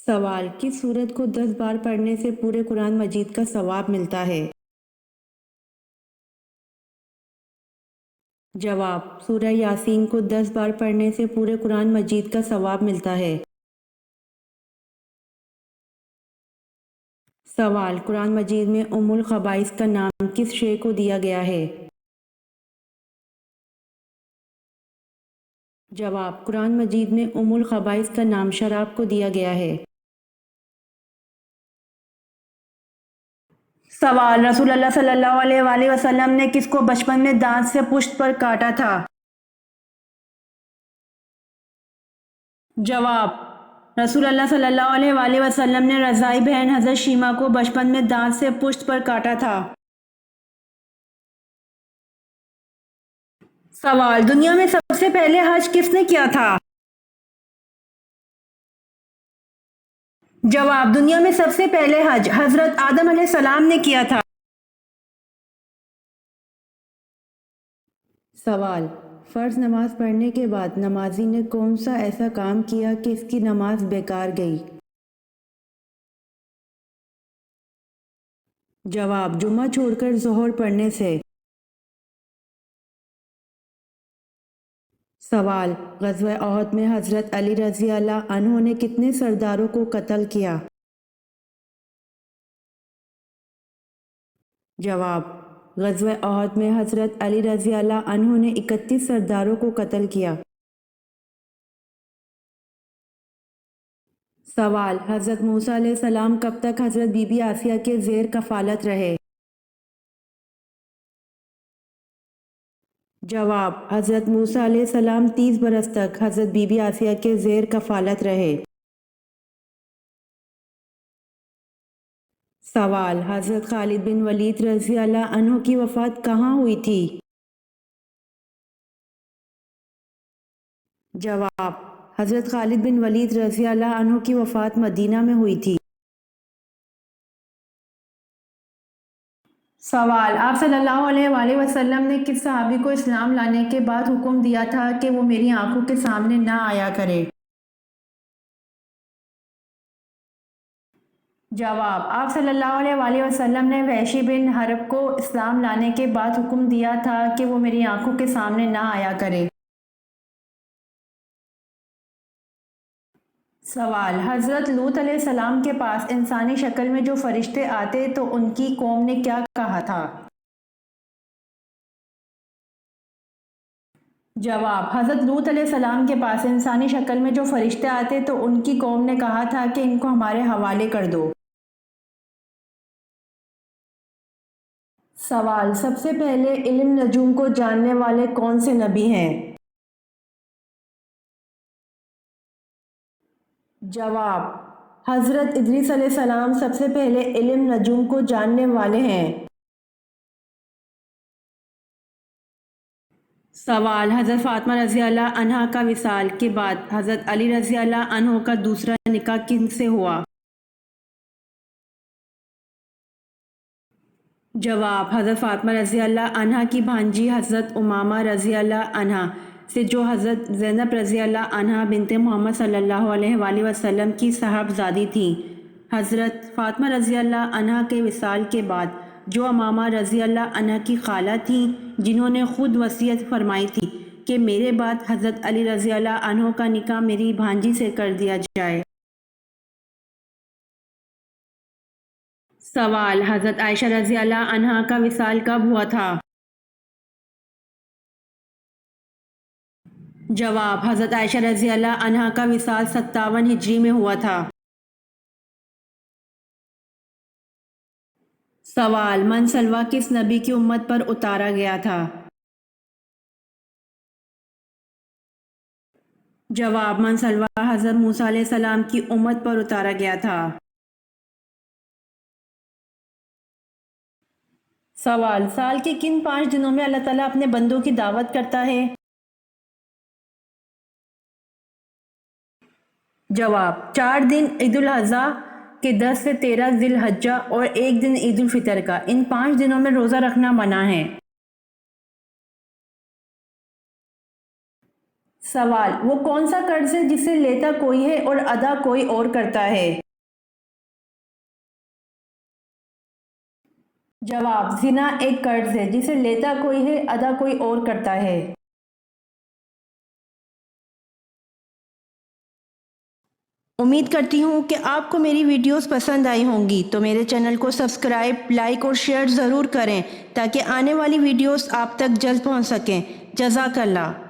سوال: کس سورت کو 10 بار پڑھنے سے پورے قرآن مجید کا ثواب ملتا ہے؟ جواب: سورہ یاسین کو 10 بار پڑھنے سے پورے قرآن مجید کا ثواب ملتا ہے۔ سوال: قرآن مجید میں ام الخبائث کا نام کس شے کو دیا گیا ہے؟ جواب: قرآن مجید میں ام الخبائث کا نام شراب کو دیا گیا ہے۔ سوال: رسول اللہ صلی اللہ علیہ وآلہ وسلم نے کس کو بچپن میں دانت سے پشت پر کاٹا تھا؟ جواب: رسول اللہ صلی اللہ علیہ وآلہ وسلم نے رضائی بہن حضرت شیمہ کو بچپن میں دانت سے پشت پر کاٹا تھا۔ سوال: دنیا میں سب سے پہلے حج کس نے کیا تھا؟ جواب: دنیا میں سب سے پہلے حج حضرت آدم علیہ السلام نے کیا تھا۔ سوال: فرض نماز پڑھنے کے بعد نمازی نے کون سا ایسا کام کیا کہ اس کی نماز بیکار گئی؟ جواب: جمعہ چھوڑ کر ظہر پڑھنے سے۔ سوال: غزوہ احد میں حضرت علی رضی اللہ عنہ نے کتنے سرداروں کو قتل کیا؟ جواب: غزوہ احد میں حضرت علی رضی اللہ عنہ نے 31 سرداروں کو قتل کیا۔ سوال: حضرت موسیٰ علیہ السلام کب تک حضرت بی بی آسیہ کے زیر کفالت رہے؟ جواب: حضرت موسیٰ علیہ السلام 30 برس تک حضرت بی بی آسیہ کے زیر کفالت رہے۔ سوال: حضرت خالد بن ولید رضی اللہ عنہ کی وفات کہاں ہوئی تھی؟ جواب: حضرت خالد بن ولید رضی اللہ عنہ کی وفات مدینہ میں ہوئی تھی۔ سوال: آپ صلی اللہ علیہ وآلہ وسلم نے کس صحابی کو اسلام لانے کے بعد حکم دیا تھا کہ وہ میری آنکھوں کے سامنے نہ آیا کرے؟ جواب: آپ صلی اللہ علیہ وآلہ وسلم نے وحشی بن حرب کو اسلام لانے کے بعد حکم دیا تھا کہ وہ میری آنکھوں کے سامنے نہ آیا کرے۔ سوال: حضرت لوط علیہ السلام کے پاس انسانی شکل میں جو فرشتے آتے تو ان کی قوم نے کیا کہا تھا؟ جواب: حضرت لوط علیہ السلام کے پاس انسانی شکل میں جو فرشتے آتے تو ان کی قوم نے کہا تھا کہ ان کو ہمارے حوالے کر دو۔ سوال: سب سے پہلے علم نجوم کو جاننے والے کون سے نبی ہیں؟ جواب: حضرت ادریس علیہ السلام سب سے پہلے علم نجوم کو جاننے والے ہیں۔ سوال: حضرت فاطمہ رضی اللہ عنہا کا وصال کے بعد حضرت علی رضی اللہ عنہ کا دوسرا نکاح کن سے ہوا؟ جواب: حضرت فاطمہ رضی اللہ عنہا کی بھانجی حضرت امامہ رضی اللہ عنہا سے جو حضرت زینب رضی اللہ عنہا بنت محمد صلی اللہ علیہ وآلہ وسلم کی صاحبزادی تھیں۔ حضرت فاطمہ رضی اللہ عنہا کے وصال کے بعد جو امامہ رضی اللہ عنہا کی خالہ تھیں جنہوں نے خود وصیت فرمائی تھی کہ میرے بعد حضرت علی رضی اللہ عنہ کا نکاح میری بھانجی سے کر دیا جائے۔ سوال: حضرت عائشہ رضی اللہ عنہا کا وصال کب ہوا تھا؟ جواب: حضرت عائشہ رضی اللہ عنہا کا وصال 57 ہجری میں ہوا تھا۔ سوال: من سلویٰ کس نبی کی امت پر اتارا گیا تھا؟ جواب: من سلویٰ حضرت موسیٰ علیہ السلام کی امت پر اتارا گیا تھا۔ سوال: سال کے کن 5 دنوں میں اللہ تعالیٰ اپنے بندوں کی دعوت کرتا ہے؟ جواب: 4 دن عید الاضحیٰ کے 10 سے 13 ذی الحجہ اور 1 دن عید الفطر کا۔ ان 5 دنوں میں روزہ رکھنا منع ہے۔ سوال: وہ کون سا قرض ہے جسے لیتا کوئی ہے اور ادا کوئی اور کرتا ہے؟ جواب: زنا ایک قرض ہے جسے لیتا کوئی ہے، ادا کوئی اور کرتا ہے۔ امید کرتی ہوں کہ آپ کو میری ویڈیوز پسند آئی ہوں گی، تو میرے چینل کو سبسکرائب، لائک اور شیئر ضرور کریں تاکہ آنے والی ویڈیوز آپ تک جلد پہنچ سکیں۔ جزاک اللہ۔